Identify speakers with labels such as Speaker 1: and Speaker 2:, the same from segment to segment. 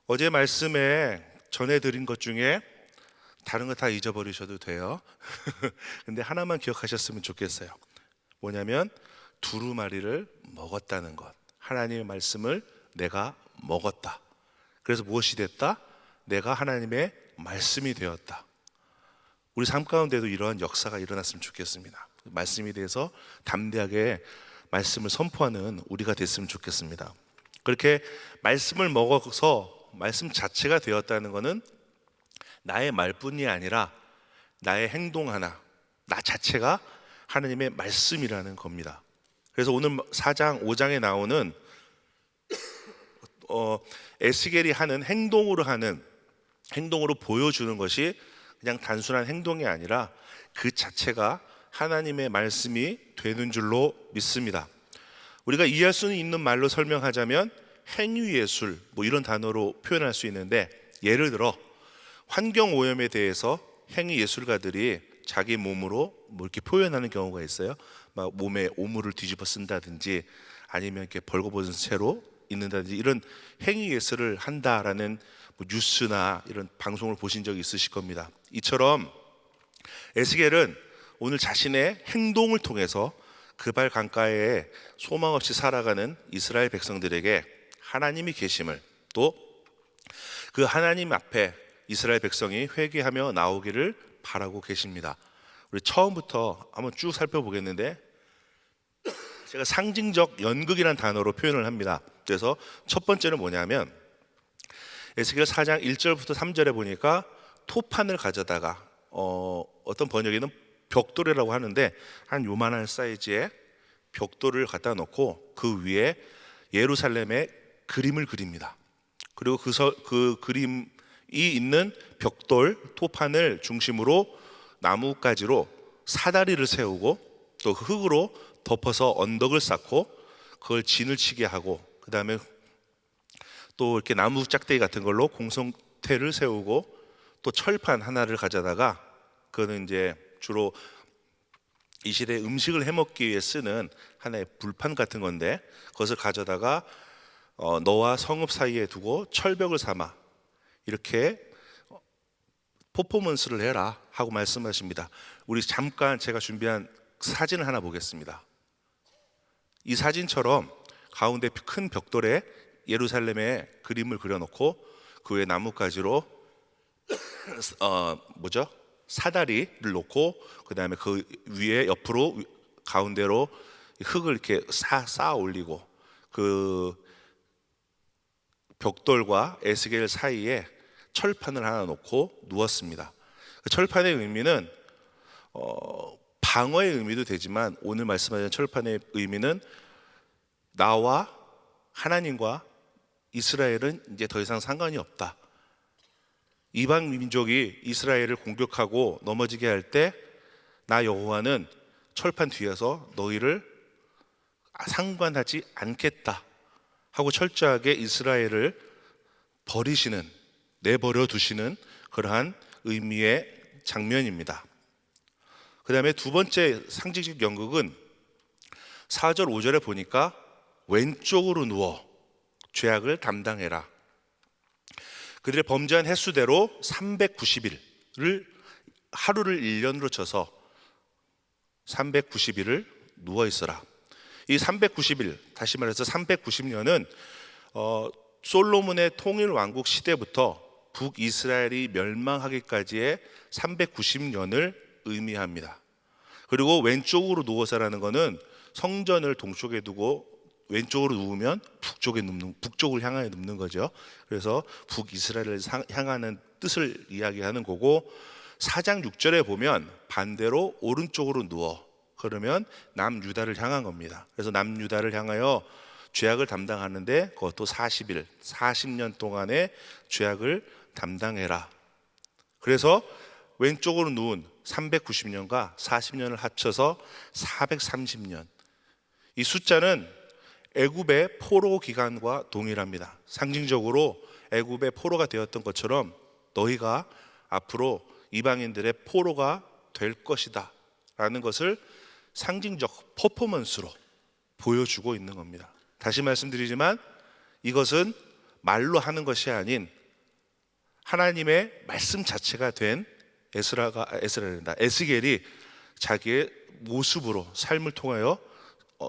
Speaker 1: 어제 말씀에 전해드린 것 중에 다른 거 다 잊어버리셔도 돼요. 근데 하나만 기억하셨으면 좋겠어요. 뭐냐면 두루마리를 먹었다는 것. 하나님의 말씀을 내가 먹었다. 그래서 무엇이 됐다? 내가 하나님의 말씀이 되었다. 우리 삶 가운데도 이러한 역사가 일어났으면 좋겠습니다. 말씀에 대해서 담대하게 말씀을 선포하는 우리가 됐으면 좋겠습니다. 그렇게 말씀을 먹어서 말씀 자체가 되었다는 것은 나의 말뿐이 아니라 나의 행동 하나, 나 자체가 하나님의 말씀이라는 겁니다. 그래서 오늘 4장, 5장에 나오는 에스겔이 하는 행동으로 보여주는 것이 그냥 단순한 행동이 아니라 그 자체가 하나님의 말씀이 되는 줄로 믿습니다. 우리가 이해할 수 있는 말로 설명하자면 행위예술 이런 단어로 표현할 수 있는데, 예를 들어 환경오염에 대해서 행위예술가들이 자기 몸으로 이렇게 표현하는 경우가 있어요. 막 몸에 오물을 뒤집어 쓴다든지 아니면 이렇게 벌거벗은 채로 있는다든지 이런 행위예술을 한다라는 뉴스나 이런 방송을 보신 적이 있으실 겁니다. 이처럼 에스겔은 오늘 자신의 행동을 통해서 그발 강가에 소망 없이 살아가는 이스라엘 백성들에게 하나님이 계심을, 또 그 하나님 앞에 이스라엘 백성이 회개하며 나오기를 바라고 계십니다. 우리 처음부터 한번 쭉 살펴보겠는데, 제가 상징적 연극이라는 단어로 표현을 합니다. 그래서 첫 번째는 뭐냐면 에스겔 4장 1절부터 3절에 보니까 토판을 가져다가 어떤 번역에는 벽돌이라고 하는데 한 요만한 사이즈의 벽돌을 갖다 놓고 그 위에 예루살렘의 그림을 그립니다. 그리고 그 그림이 있는 벽돌 토판을 중심으로 나뭇가지로 사다리를 세우고 또 흙으로 덮어서 언덕을 쌓고 그걸 진을 치게 하고, 그 다음에 또 이렇게 나무 짝대기 같은 걸로 공성태를 세우고 또 철판 하나를 가져다가, 그거는 이제 주로 이 시대에 음식을 해먹기 위해 쓰는 하나의 불판 같은 건데, 그것을 가져다가 너와 성읍 사이에 두고 철벽을 삼아 이렇게 퍼포먼스를 해라 하고 말씀하십니다. 우리 잠깐 제가 준비한 사진을 하나 보겠습니다. 이 사진처럼 가운데 큰 벽돌에 예루살렘의 그림을 그려놓고 그 위에 나뭇가지로 사다리를 놓고 그 다음에 그 위에 옆으로 가운데로 흙을 이렇게 쌓아 올리고 그 벽돌과 에스겔 사이에 철판을 하나 놓고 누웠습니다. 그 철판의 의미는 방어의 의미도 되지만, 오늘 말씀하신 철판의 의미는 나와 하나님과 이스라엘은 이제 더 이상 상관이 없다. 이방 민족이 이스라엘을 공격하고 넘어지게 할 때 나 여호와는 철판 뒤에서 너희를 상관하지 않겠다 하고 철저하게 이스라엘을 내버려 두시는 그러한 의미의 장면입니다. 그 다음에 두 번째 상징적 연극은 4절 5절에 보니까 왼쪽으로 누워 죄악을 담당해라. 그들의 범죄한 횟수대로 390일을 하루를 1년으로 쳐서 390일을 누워 있어라. 이 390일, 다시 말해서 390년은 솔로몬의 통일 왕국 시대부터 북이스라엘이 멸망하기까지의 390년을 의미합니다. 그리고 왼쪽으로 누워서라는 것은 성전을 동쪽에 두고 왼쪽으로 누우면 북쪽을 향하여 눕는 거죠. 그래서 북이스라엘을 향하는 뜻을 이야기하는 거고, 4장 6절에 보면 반대로 오른쪽으로 누워, 그러면 남유다를 향한 겁니다. 그래서 남유다를 향하여 죄악을 담당하는데 그것도 40일, 40년 동안의 죄악을 담당해라. 그래서 왼쪽으로 누운 390년과 40년을 합쳐서 430년. 이 숫자는 애굽의 포로 기간과 동일합니다. 상징적으로 애굽의 포로가 되었던 것처럼 너희가 앞으로 이방인들의 포로가 될 것이다 라는 것을 상징적 퍼포먼스로 보여주고 있는 겁니다. 다시 말씀드리지만 이것은 말로 하는 것이 아닌 하나님의 말씀 자체가 된 에스겔이 자기의 모습으로 삶을 통하여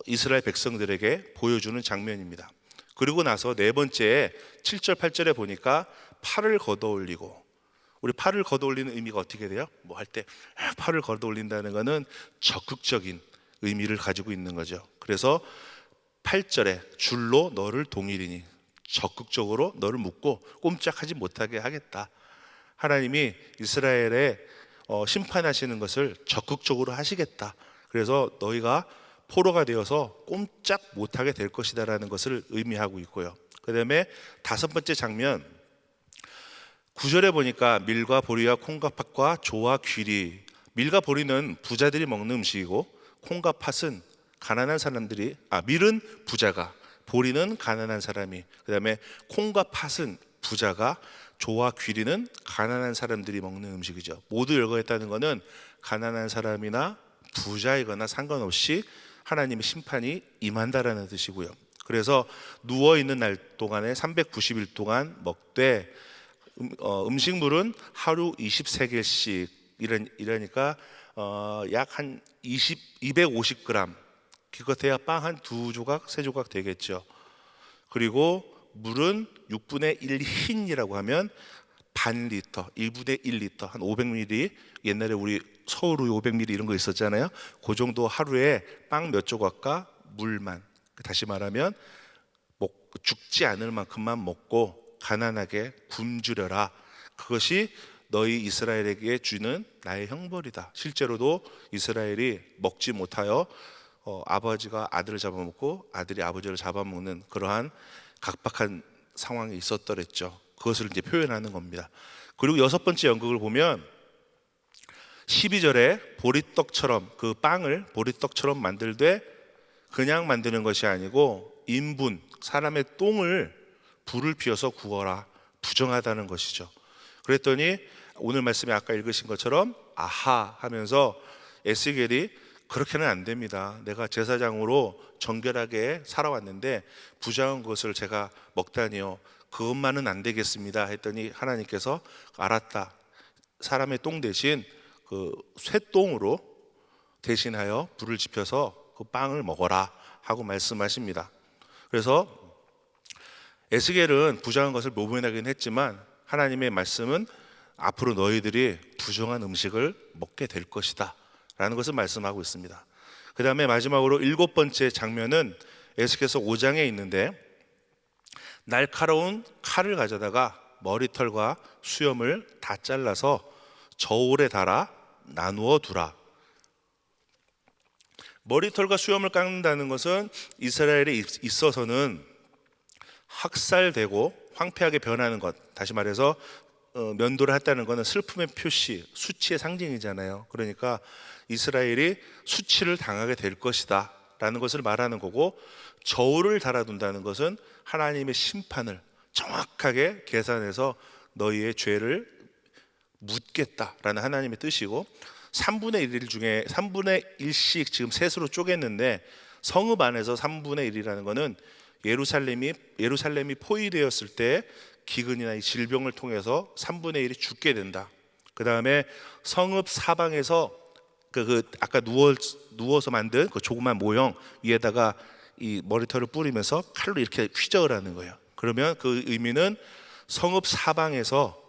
Speaker 1: 이스라엘 백성들에게 보여주는 장면입니다. 그리고 나서 네 번째에 7절 8절에 보니까 팔을 걷어올리고, 우리 팔을 걷어올리는 의미가 어떻게 돼요? 뭐 할 때 팔을 걷어올린다는 것은 적극적인 의미를 가지고 있는 거죠. 그래서 8절에 줄로 너를 동일이니, 적극적으로 너를 묶고 꼼짝하지 못하게 하겠다. 하나님이 이스라엘에 심판하시는 것을 적극적으로 하시겠다. 그래서 너희가 포로가 되어서 꼼짝 못하게 될 것이다라는 것을 의미하고 있고요. 그 다음에 다섯 번째 장면 9절에 보니까 밀과 보리와 콩과 팥과 조와 귀리, 밀과 보리는 부자들이 먹는 음식이고 콩과 팥은 가난한 사람들이, 밀은 부자가, 보리는 가난한 사람이, 그 다음에 콩과 팥은 부자가, 조와 귀리는 가난한 사람들이 먹는 음식이죠. 모두 열거했다는 것은 가난한 사람이나 부자이거나 상관없이 하나님의 심판이 임한다라는 뜻이고요. 그래서 누워있는 날 동안에 390일 동안 먹되 음식물은 하루 20세겔씩 이러니까 약 한 250g, 기껏해야 빵 한 두 조각, 세 조각 되겠죠. 그리고 물은 6분의 1 흰이라고 하면 반 리터, 1분의 1리터, 한 500ml, 옛날에 우리 서울우유 500ml 이런 거 있었잖아요. 그 정도 하루에 빵 몇 조각과 물만, 다시 말하면 죽지 않을 만큼만 먹고 가난하게 굶주려라. 그것이 너희 이스라엘에게 주는 나의 형벌이다. 실제로도 이스라엘이 먹지 못하여 아버지가 아들을 잡아먹고 아들이 아버지를 잡아먹는 그러한 각박한 상황이 있었더랬죠. 그것을 이제 표현하는 겁니다. 그리고 여섯 번째 연극을 보면 12절에 보리떡처럼, 그 빵을 보리떡처럼 만들되 그냥 만드는 것이 아니고 인분, 사람의 똥을 불을 피워서 구워라. 부정하다는 것이죠. 그랬더니 오늘 말씀에 아까 읽으신 것처럼 아하 하면서 에스겔이 그렇게는 안 됩니다. 내가 제사장으로 정결하게 살아왔는데 부정한 것을 제가 먹다니요. 그것만은 안 되겠습니다. 했더니 하나님께서 알았다. 사람의 똥 대신 그 쇠똥으로 대신하여 불을 지펴서 그 빵을 먹어라 하고 말씀하십니다. 그래서 에스겔은 부정한 것을 모면하긴 했지만 하나님의 말씀은 앞으로 너희들이 부정한 음식을 먹게 될 것이다 라는 것을 말씀하고 있습니다. 그 다음에 마지막으로 일곱 번째 장면은 에스겔서 5장에 있는데 날카로운 칼을 가져다가 머리털과 수염을 다 잘라서 저울에 달아 나누어 두라. 머리털과 수염을 깎는다는 것은 이스라엘에 있어서는 학살되고 황폐하게 변하는 것, 다시 말해서 면도를 했다는 것은 슬픔의 표시, 수치의 상징이잖아요. 그러니까 이스라엘이 수치를 당하게 될 것이다 라는 것을 말하는 거고, 저울을 달아둔다는 것은 하나님의 심판을 정확하게 계산해서 너희의 죄를 묻겠다라는 하나님의 뜻이고, 3분의 1 중에 3분의 1씩 지금 셋으로 쪼갰는데 성읍 안에서 3분의 1이라는 것은 예루살렘이 포위되었을 때 기근이나 이 질병을 통해서 3분의 1이 죽게 된다. 그 다음에 성읍 사방에서 아까 누워서 만든 그 조그만 모형 위에다가 이 머리털을 뿌리면서 칼로 이렇게 휘저을 하는 거예요. 그러면 그 의미는 성읍 사방에서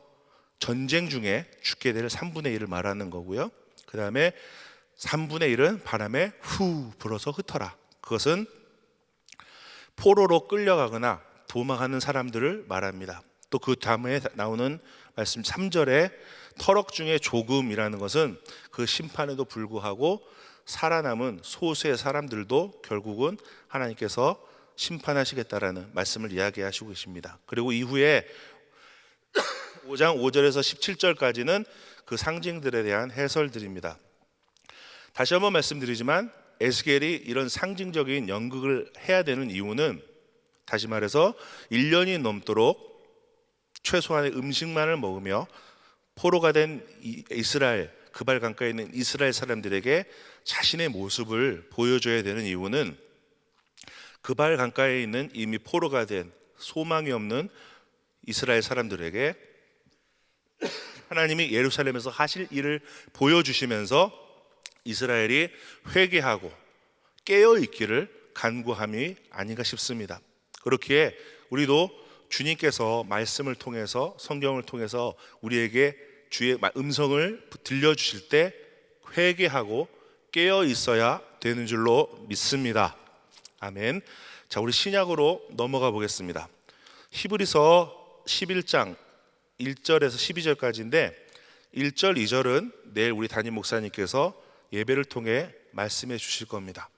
Speaker 1: 전쟁 중에 죽게 될 3분의 1을 말하는 거고요. 그 다음에 3분의 1은 바람에 후 불어서 흩어라. 그것은 포로로 끌려가거나 도망하는 사람들을 말합니다. 또 그 다음에 나오는 말씀 3절에 터럭 중에 조금이라는 것은 그 심판에도 불구하고 살아남은 소수의 사람들도 결국은 하나님께서 심판하시겠다라는 말씀을 이야기하시고 계십니다. 그리고 이후에 5장 5절에서 17절까지는 그 상징들에 대한 해설들입니다. 다시 한번 말씀드리지만 에스겔이 이런 상징적인 연극을 해야 되는 이유는, 다시 말해서 1년이 넘도록 최소한의 음식만을 먹으며 포로가 된 이스라엘, 그발 강가에 있는 이스라엘 사람들에게 자신의 모습을 보여줘야 되는 이유는, 그발 강가에 있는 이미 포로가 된 소망이 없는 이스라엘 사람들에게 하나님이 예루살렘에서 하실 일을 보여주시면서 이스라엘이 회개하고 깨어 있기를 간구함이 아닌가 싶습니다. 그렇기에 우리도 주님께서 말씀을 통해서, 성경을 통해서 우리에게 주의 음성을 들려주실 때 회개하고 깨어 있어야 되는 줄로 믿습니다. 아멘. 자, 우리 신약으로 넘어가 보겠습니다. 히브리서 11장 1절에서 12절까지인데 1절, 2절은 내일 우리 담임 목사님께서 예배를 통해 말씀해 주실 겁니다.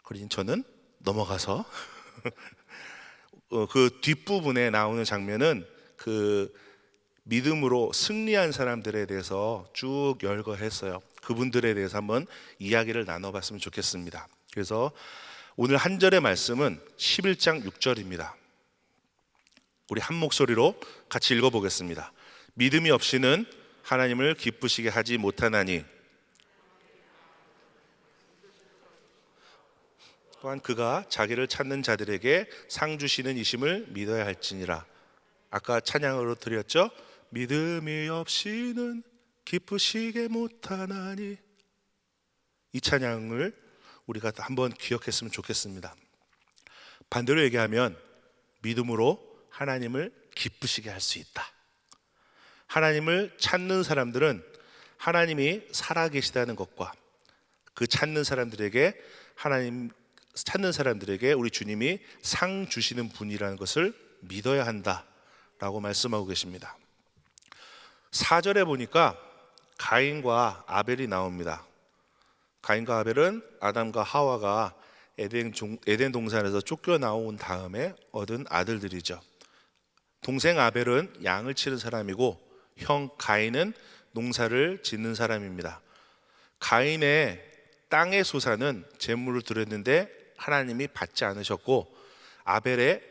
Speaker 1: 그러니 저는 넘어가서 그 뒷부분에 나오는 장면은 그 믿음으로 승리한 사람들에 대해서 쭉 열거했어요. 그분들에 대해서 한번 이야기를 나눠봤으면 좋겠습니다. 그래서 오늘 한 절의 말씀은 11장 6절입니다. 우리 한 목소리로 같이 읽어보겠습니다. 믿음이 없이는 하나님을 기쁘시게 하지 못하나니 또한 그가 자기를 찾는 자들에게 상 주시는 이심을 믿어야 할지니라. 아까 찬양으로 드렸죠. 믿음이 없이는 기쁘시게 못하나니. 이 찬양을 우리가 한번 기억했으면 좋겠습니다. 반대로 얘기하면 믿음으로 하나님을 기쁘시게 할 수 있다. 하나님을 찾는 사람들은 하나님이 살아계시다는 것과 그 찾는 사람들에게 우리 주님이 상 주시는 분이라는 것을 믿어야 한다라고 말씀하고 계십니다. 4절에 보니까 가인과 아벨이 나옵니다. 가인과 아벨은 아담과 하와가 에덴 동산에서 쫓겨나온 다음에 얻은 아들들이죠. 동생 아벨은 양을 치는 사람이고 형 가인은 농사를 짓는 사람입니다. 가인의 땅의 소산은 제물을 드렸는데 하나님이 받지 않으셨고, 아벨의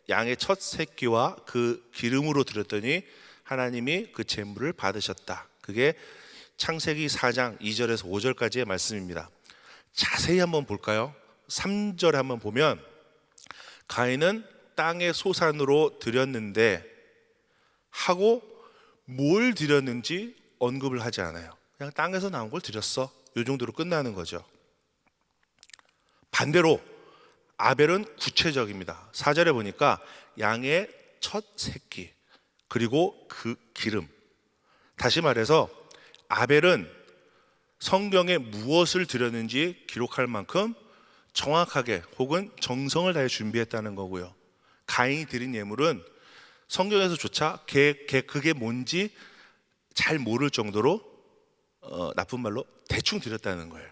Speaker 1: 양의 첫 새끼와 그 기름으로 드렸더니 하나님이 그 제물을 받으셨다. 그게 창세기 4장 2절에서 5절까지의 말씀입니다. 자세히 한번 볼까요? 3절에 한번 보면 가인은 땅의 소산으로 드렸는데 하고 뭘 드렸는지 언급을 하지 않아요. 그냥 땅에서 나온 걸 드렸어. 이 정도로 끝나는 거죠. 반대로 아벨은 구체적입니다. 4절에 보니까 양의 첫 새끼 그리고 그 기름. 다시 말해서 아벨은 성경에 무엇을 드렸는지 기록할 만큼 정확하게 혹은 정성을 다해 준비했다는 거고요. 가인이 드린 예물은 성경에서조차 그게 뭔지 잘 모를 정도로 나쁜 말로 대충 드렸다는 거예요.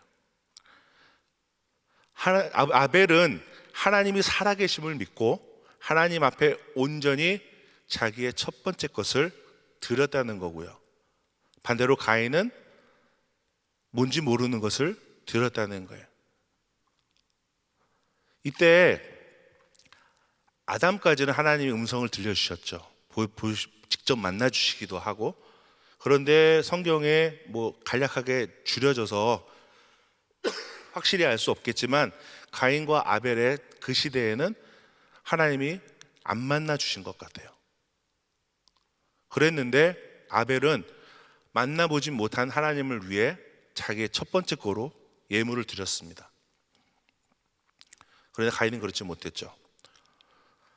Speaker 1: 아벨은 하나님이 살아계심을 믿고 하나님 앞에 온전히 자기의 첫 번째 것을 드렸다는 거고요. 반대로 가인은 뭔지 모르는 것을 드렸다는 거예요. 이때 아담까지는 하나님이 음성을 들려주셨죠. 직접 만나주시기도 하고. 그런데 성경에 간략하게 줄여져서 확실히 알 수 없겠지만 가인과 아벨의 그 시대에는 하나님이 안 만나주신 것 같아요. 그랬는데 아벨은 만나보지 못한 하나님을 위해 자기의 첫 번째 거로 예물을 드렸습니다. 그런데 가인은 그렇지 못했죠.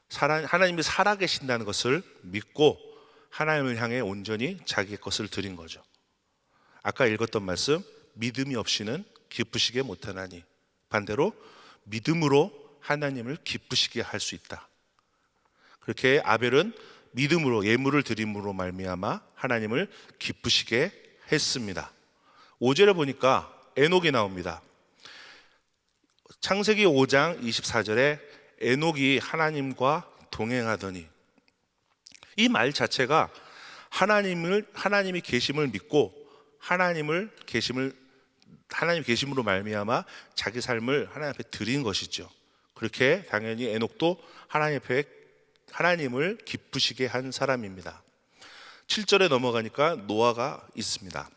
Speaker 1: 하나님이 살아계신다는 것을 믿고 하나님을 향해 온전히 자기의 것을 드린 거죠. 아까 읽었던 말씀, 믿음이 없이는 기쁘시게 못하나니, 반대로 믿음으로 하나님을 기쁘시게 할 수 있다. 그렇게 아벨은 믿음으로 예물을 드림으로 말미암아 하나님을 기쁘시게 했습니다. 5절에 보니까 에녹이 나옵니다. 창세기 5장 24절에 에녹이 하나님과 동행하더니, 이 말 자체가 하나님이 계심을 믿고 하나님 계심으로 말미암아 자기 삶을 하나님 앞에 드린 것이죠. 그렇게 당연히 에녹도 하나님 앞에 하나님을 기쁘시게 한 사람입니다. 7절에 넘어가니까 노아가 있습니다.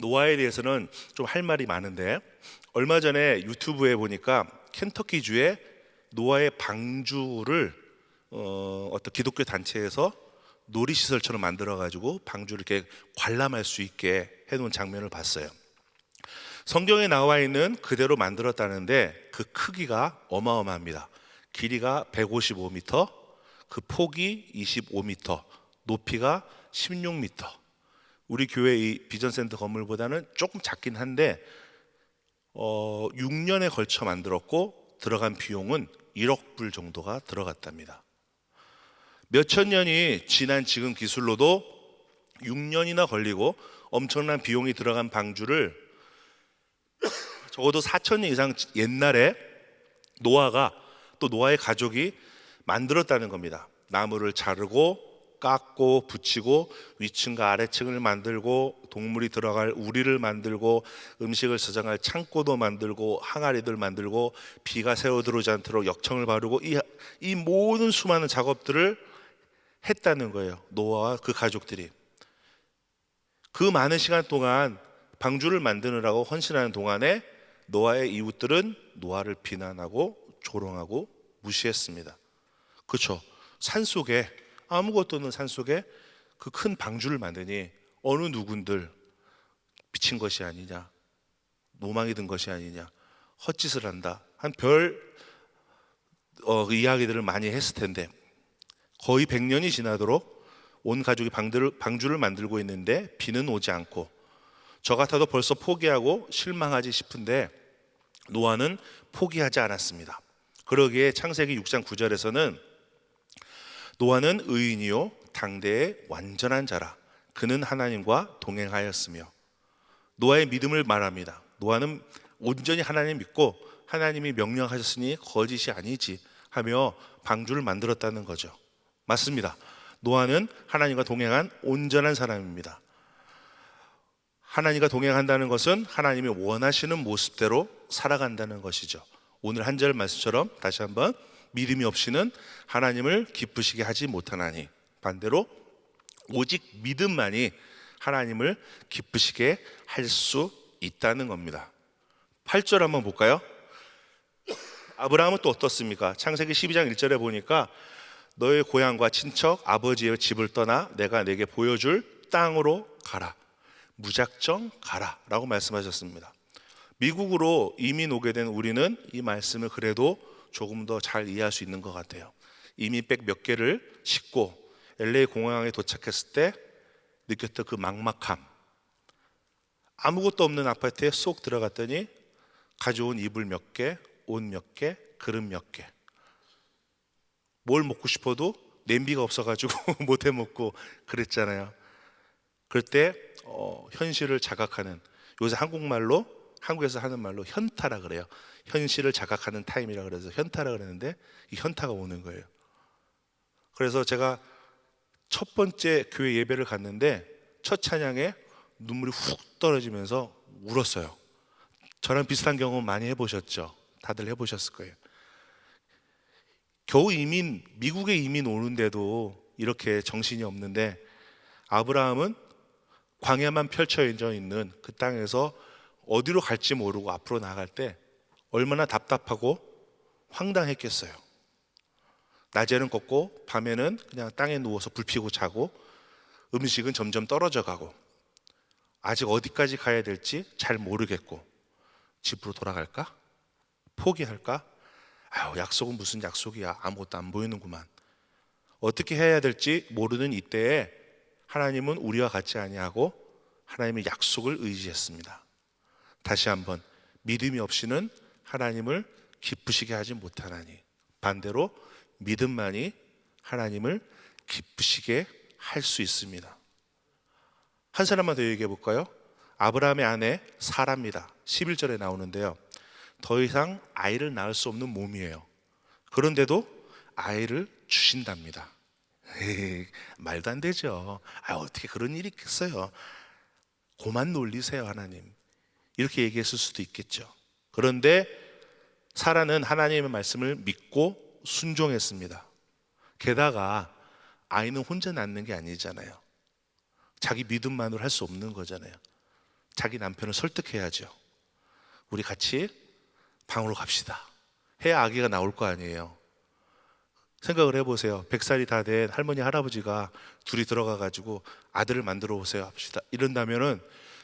Speaker 1: 노아에 대해서는 좀 할 말이 많은데, 얼마 전에 유튜브에 보니까 켄터키주에 노아의 방주를 어떤 기독교 단체에서 놀이시설처럼 만들어가지고 방주를 이렇게 관람할 수 있게 해놓은 장면을 봤어요. 성경에 나와 있는 그대로 만들었다는데 그 크기가 어마어마합니다. 길이가 155m, 그 폭이 25m, 높이가 16m. 우리 교회 이 비전센터 건물보다는 조금 작긴 한데 6년에 걸쳐 만들었고 들어간 비용은 1억 불 정도가 들어갔답니다. 몇천 년이 지난 지금 기술로도 6년이나 걸리고 엄청난 비용이 들어간 방주를 적어도 4,000년 이상 옛날에 노아가 또 노아의 가족이 만들었다는 겁니다. 나무를 자르고 깎고 붙이고 위층과 아래층을 만들고 동물이 들어갈 우리를 만들고 음식을 저장할 창고도 만들고 항아리들 만들고 비가 새어 들어오지 않도록 역청을 바르고 이 모든 수많은 작업들을 했다는 거예요. 노아와 그 가족들이. 그 많은 시간 동안 방주를 만드느라고 헌신하는 동안에 노아의 이웃들은 노아를 비난하고 조롱하고 무시했습니다. 그렇죠? 산속에 아무것도 없는 산속에 그 큰 방주를 만드니 어느 누군들 미친 것이 아니냐, 노망이 든 것이 아니냐, 헛짓을 한다 한 별 이야기들을 많이 했을 텐데 거의 100년이 지나도록 온 가족이 방주를 만들고 있는데 비는 오지 않고 저 같아도 벌써 포기하고 실망하지 싶은데 노아는 포기하지 않았습니다. 그러기에 창세기 6장 9절에서는 노아는 의인이요 당대의 완전한 자라 그는 하나님과 동행하였으며 노아의 믿음을 말합니다. 노아는 온전히 하나님 믿고 하나님이 명령하셨으니 거짓이 아니지 하며 방주를 만들었다는 거죠. 맞습니다. 노아는 하나님과 동행한 온전한 사람입니다. 하나님과 동행한다는 것은 하나님이 원하시는 모습대로 살아간다는 것이죠. 오늘 한 절 말씀처럼 다시 한번 믿음이 없이는 하나님을 기쁘시게 하지 못하나니 반대로 오직 믿음만이 하나님을 기쁘시게 할 수 있다는 겁니다. 8절 한번 볼까요? 아브라함은 또 어떻습니까? 창세기 12장 1절에 보니까 너의 고향과 친척 아버지의 집을 떠나 내가 내게 보여줄 땅으로 가라. 무작정 가라 라고 말씀하셨습니다. 미국으로 이민 오게 된 우리는 이 말씀을 그래도 조금 더 잘 이해할 수 있는 것 같아요. 이민백 몇 개를 싣고 LA 공항에 도착했을 때 느꼈던 그 막막함. 아무것도 없는 아파트에 쏙 들어갔더니 가져온 이불 몇 개, 옷 몇 개, 그릇 몇 개. 뭘 먹고 싶어도 냄비가 없어가지고 못 해먹고 그랬잖아요. 그럴 때 현실을 자각하는, 요새 한국에서 하는 말로 현타라 그래요. 현실을 자각하는 타임이라 그래서 현타라 그랬는데 이 현타가 오는 거예요. 그래서 제가 첫 번째 교회 예배를 갔는데 첫 찬양에 눈물이 훅 떨어지면서 울었어요. 저랑 비슷한 경험 많이 해보셨죠? 다들 해보셨을 거예요. 겨우 미국에 이민 오는데도 이렇게 정신이 없는데 아브라함은 광야만 펼쳐져 있는 그 땅에서 어디로 갈지 모르고 앞으로 나아갈 때 얼마나 답답하고 황당했겠어요. 낮에는 걷고 밤에는 그냥 땅에 누워서 불 피우고 자고 음식은 점점 떨어져 가고 아직 어디까지 가야 될지 잘 모르겠고 집으로 돌아갈까? 포기할까? 아유, 약속은 무슨 약속이야. 아무것도 안 보이는구만. 어떻게 해야 될지 모르는 이때에 하나님은 우리와 같지 아니하고 하나님의 약속을 의지했습니다. 다시 한번 믿음이 없이는 하나님을 기쁘시게 하지 못하나니 반대로 믿음만이 하나님을 기쁘시게 할 수 있습니다. 한 사람만 더 얘기해 볼까요? 아브라함의 아내 사라입니다. 11절에 나오는데요. 더 이상 아이를 낳을 수 없는 몸이에요. 그런데도 아이를 주신답니다. 에이, 말도 안 되죠. 어떻게 그런 일이 있겠어요. 고만 놀리세요 하나님. 이렇게 얘기했을 수도 있겠죠. 그런데 사라는 하나님의 말씀을 믿고 순종했습니다. 게다가 아이는 혼자 낳는 게 아니잖아요. 자기 믿음만으로 할 수 없는 거잖아요. 자기 남편을 설득해야죠. 우리 같이 방으로 갑시다. 해야 아기가 나올 거 아니에요. 생각을 해보세요. 100살이 다 된 할머니 할아버지가 둘이 들어가 가지고 아들을 만들어 오세요 합시다. 이런다면은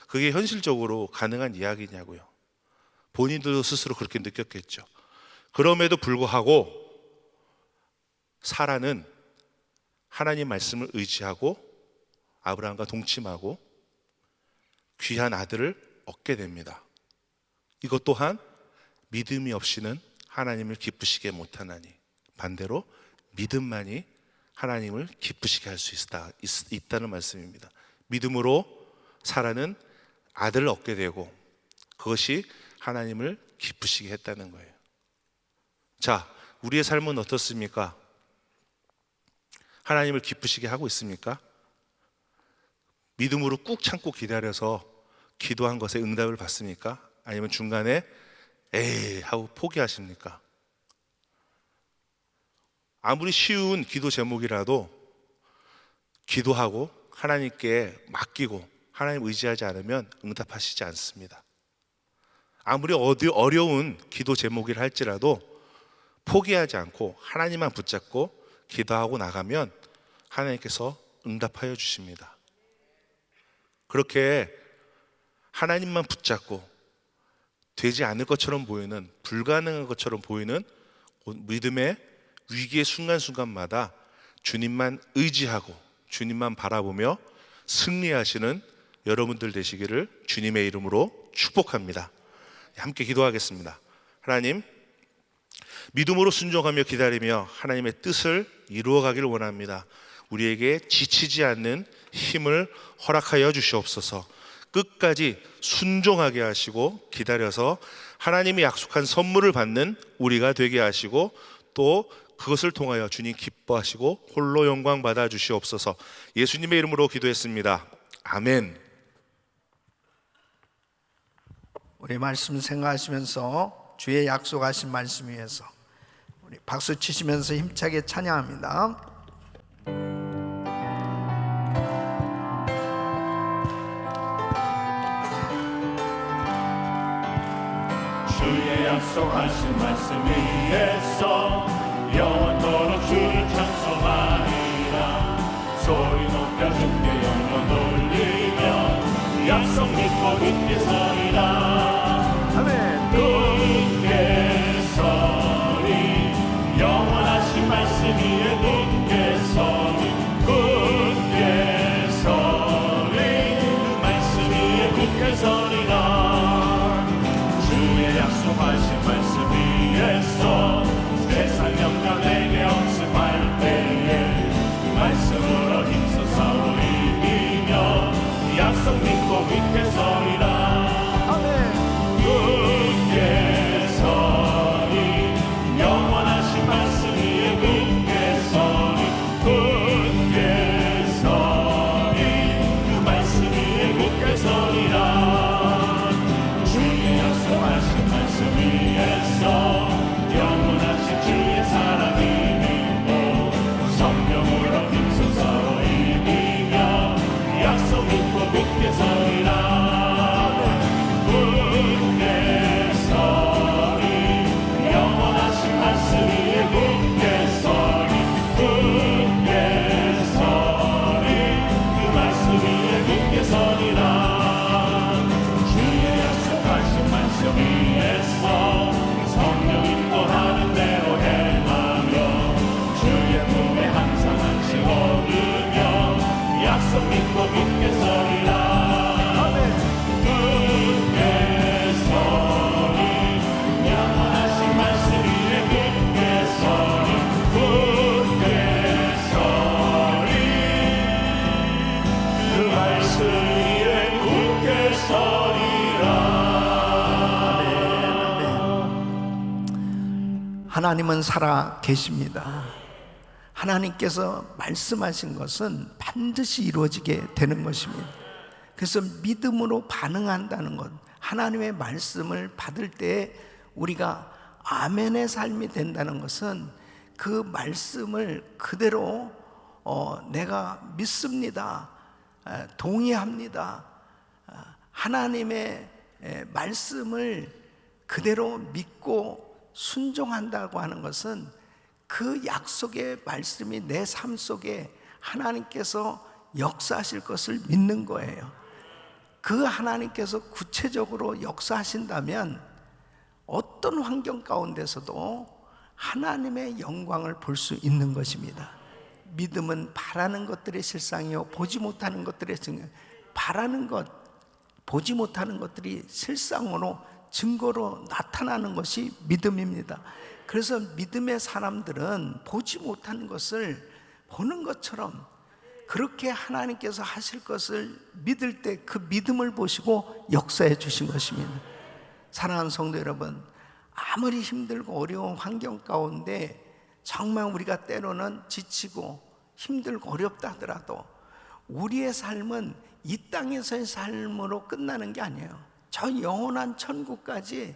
Speaker 1: 그게 현실적으로 가능한 이야기냐고요. 본인도 스스로 그렇게 느꼈겠죠. 그럼에도 불구하고 사라는 하나님 말씀을 의지하고 아브라함과 동침하고 귀한 아들을 얻게 됩니다. 이것 또한 믿음이 없이는 하나님을 기쁘시게 못하나니, 반대로 믿음만이 하나님을 기쁘시게 할 수 있다는 말씀입니다. 믿음으로 사라는 아들을 얻게 되고 그것이 하나님을 기쁘시게 했다는 거예요. 자, 우리의 삶은 어떻습니까? 하나님을 기쁘시게 하고 있습니까? 믿음으로 꾹 참고 기다려서 기도한 것에 응답을 받습니까? 아니면 중간에 에이 하고 포기하십니까? 아무리 쉬운 기도 제목이라도 기도하고 하나님께 맡기고 하나님 의지하지 않으면 응답하시지 않습니다. 아무리 어려운 기도 제목이라 할지라도 포기하지 않고 하나님만 붙잡고 기도하고 나가면 하나님께서 응답하여 주십니다. 그렇게 하나님만 붙잡고 되지 않을 것처럼 보이는, 불가능한 것처럼 보이는 믿음의 위기의 순간순간마다 주님만 의지하고 주님만 바라보며 승리하시는 여러분들 되시기를 주님의 이름으로 축복합니다. 함께 기도하겠습니다. 하나님, 믿음으로 순종하며 기다리며 하나님의 뜻을 이루어가기를 원합니다. 우리에게 지치지 않는 힘을 허락하여 주시옵소서. 끝까지 순종하게 하시고 기다려서 하나님이 약속한 선물을 받는 우리가 되게 하시고 또 그것을 통하여 주님 기뻐하시고 홀로 영광 받아 주시옵소서. 예수님의 이름으로 기도했습니다. 아멘.
Speaker 2: 우리 말씀 생각하시면서 주의 약속하신 말씀 위해서 우리 박수 치시면서 힘차게 찬양합니다.
Speaker 3: 주의 약속하신 말씀 위에서 영원토록 주를 찬송하리라. 소리 높여 주께 영원 돌리며 약속 믿고 굳게 서리라.
Speaker 2: 아멘.
Speaker 3: 굳게 서리 영원하신 말씀 위에 굳게 서리. 굳게 서리 그 말씀 위에 굳게 서리라. 주의 약속하신 말씀 위에서 세상 영광 내게 억습할 때에 그 말씀으로 힘써 싸워 이기며 약속 믿고 굳게 서리라. 굳게 서리 영원하신 말씀 위에 굳게 서리. 굳게 서리 그 말씀 위에 굳게 서리라. 주의 약속하신 말씀 위에서 영원하신 주의 사랑이 믿고 성령으로 힘써 싸워 이기며 약속 믿고 굳게 서리라. 굳게 서리 영원하신 말씀 위에 굳게 서리. 굳게 서리 그 말씀 위에 굳게 서리라. 주의 약속하신 말씀 위에서 성령 인도하는 대로 행하며 주의 품에 항상 안식 얻으며 약속 믿고 굳게 서리라. 굳게 서리 영원하신 말씀 위에 굳게 서리. 굳게 서리 그 말씀 위에 굳게 서리라.
Speaker 2: 하나님은 살아 계십니다. 하나님께서 말씀하신 것은 반드시 이루어지게 되는 것입니다. 그래서 믿음으로 반응한다는 것, 하나님의 말씀을 받을 때 우리가 아멘의 삶이 된다는 것은 그 말씀을 그대로 내가 믿습니다, 동의합니다, 하나님의 말씀을 그대로 믿고 순종한다고 하는 것은 그 약속의 말씀이 내 삶 속에 하나님께서 역사하실 것을 믿는 거예요. 그 하나님께서 구체적으로 역사하신다면 어떤 환경 가운데서도 하나님의 영광을 볼 수 있는 것입니다. 믿음은 바라는 것들의 실상이요 보지 못하는 것들의 증거. 바라는 것, 보지 못하는 것들이 실상으로 증거로 나타나는 것이 믿음입니다. 그래서 믿음의 사람들은 보지 못하는 것을 보는 것처럼 그렇게 하나님께서 하실 것을 믿을 때 그 믿음을 보시고 역사해 주신 것입니다. 사랑하는 성도 여러분, 아무리 힘들고 어려운 환경 가운데 정말 우리가 때로는 지치고 힘들고 어렵다 하더라도 우리의 삶은 이 땅에서의 삶으로 끝나는 게 아니에요. 저 영원한 천국까지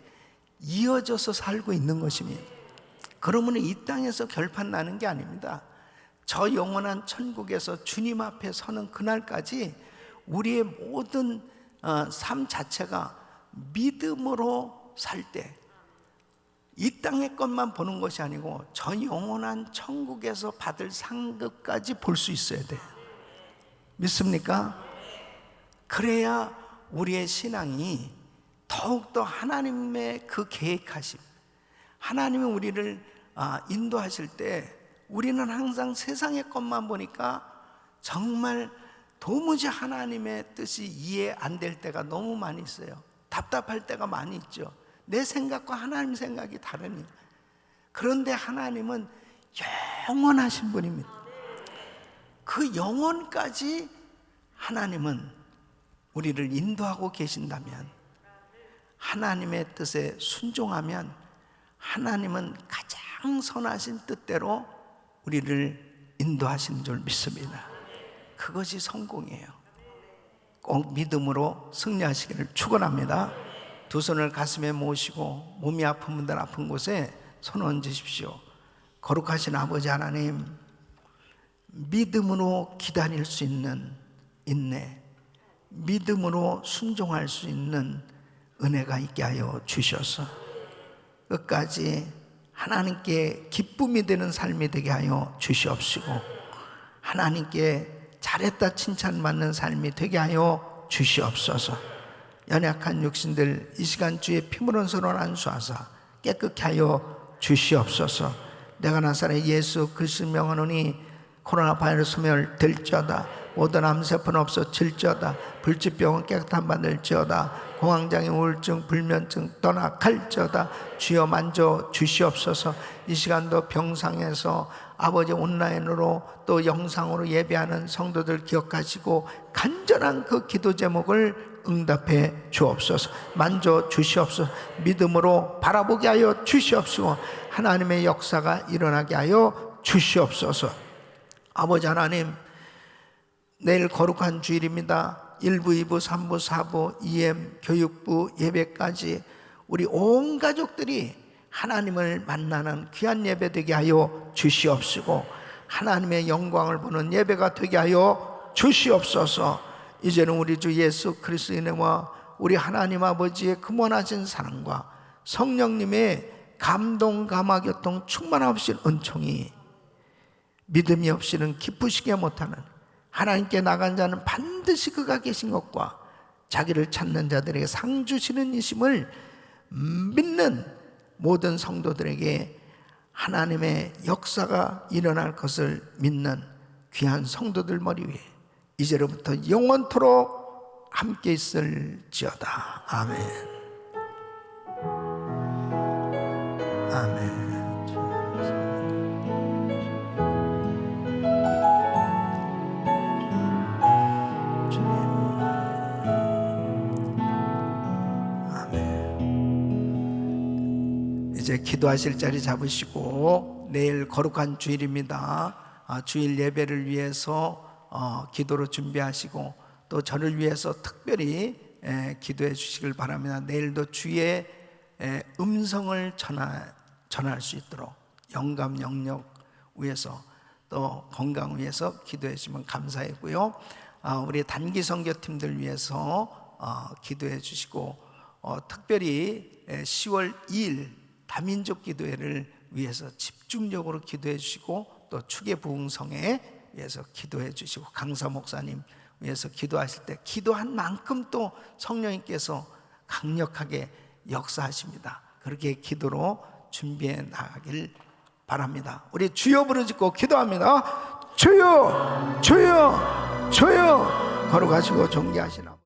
Speaker 2: 이어져서 살고 있는 것입니다. 그러면 이 땅에서 결판 나는 게 아닙니다. 저 영원한 천국에서 주님 앞에 서는 그날까지 우리의 모든 삶 자체가 믿음으로 살 때 이 땅의 것만 보는 것이 아니고 저 영원한 천국에서 받을 상급까지 볼 수 있어야 돼요. 믿습니까? 그래야 우리의 신앙이 더욱더 하나님의 그 계획하심, 하나님이 우리를 인도하실 때 우리는 항상 세상의 것만 보니까 정말 도무지 하나님의 뜻이 이해 안 될 때가 너무 많이 있어요. 답답할 때가 많이 있죠. 내 생각과 하나님 생각이 다르니. 그런데 하나님은 영원하신 분입니다. 그 영원까지 하나님은 우리를 인도하고 계신다면, 하나님의 뜻에 순종하면 하나님은 가장 선하신 뜻대로 우리를 인도하시는 줄 믿습니다. 그것이 성공이에요. 꼭 믿음으로 승리하시기를 축원합니다. 두 손을 가슴에 모시고 몸이 아픈 분들 아픈 곳에 손 얹으십시오. 거룩하신 아버지 하나님, 믿음으로 기다릴 수 있는 인내, 믿음으로 순종할 수 있는 은혜가 있게 하여 주셔서 끝까지 하나님께 기쁨이 되는 삶이 되게 하여 주시옵시고, 하나님께 잘했다 칭찬받는 삶이 되게 하여 주시옵소서. 연약한 육신들 이 시간 주의 피물은 서로 안수하사 깨끗게 하여 주시옵소서. 내가 나사렛 예수 그리스도 명하노니 코로나 바이러스 멸될지어다. 모든 암세포는 없어질지어다. 불치병은 깨끗한 받을지어다. 공황장애 우울증 불면증 떠나갈지어다. 주여 만져 주시옵소서. 이 시간도 병상에서 아버지 온라인으로 또 영상으로 예배하는 성도들 기억하시고 간절한 그 기도 제목을 응답해 주옵소서. 만져 주시옵소서. 믿음으로 바라보게 하여 주시옵소서. 하나님의 역사가 일어나게 하여 주시옵소서. 아버지 하나님, 내일 거룩한 주일입니다. 1부, 2부, 3부, 4부, EM, 교육부, 예배까지 우리 온 가족들이 하나님을 만나는 귀한 예배 되게 하여 주시옵시고, 하나님의 영광을 보는 예배가 되게 하여 주시옵소서. 이제는 우리 주 예수 그리스도의 은혜와 우리 하나님 아버지의 근원하신 사랑과 성령님의 감동 감화교통 충만하신 은총이 믿음이 없이는 기쁘시게 못하는, 하나님께 나간 자는 반드시 그가 계신 것과 자기를 찾는 자들에게 상 주시는 이심을 믿는 모든 성도들에게 하나님의 역사가 일어날 것을 믿는 귀한 성도들 머리 위에 이제로부터 영원토록 함께 있을지어다. 아멘. 아멘. 이제 기도하실 자리 잡으시고, 내일 거룩한 주일입니다. 주일 예배를 위해서 기도로 준비하시고 또 저를 위해서 특별히 기도해 주시길 바랍니다. 내일도 주의 음성을 전할 수 있도록 영감 영력 위해서 또 건강 위해서 기도해 주시면 감사하고요. 우리 단기 선교팀들 위해서 기도해 주시고 특별히 10월 2일 다민족 기도회를 위해서 집중적으로 기도해 주시고, 또 축의 부흥성에 위해서 기도해 주시고, 강사 목사님 위해서 기도하실 때 기도한 만큼 또 성령님께서 강력하게 역사하십니다. 그렇게 기도로 준비해 나가길 바랍니다. 우리 주여 부르짖고 기도합니다. 주여, 주여, 주여. 걸어가시고 존귀하시나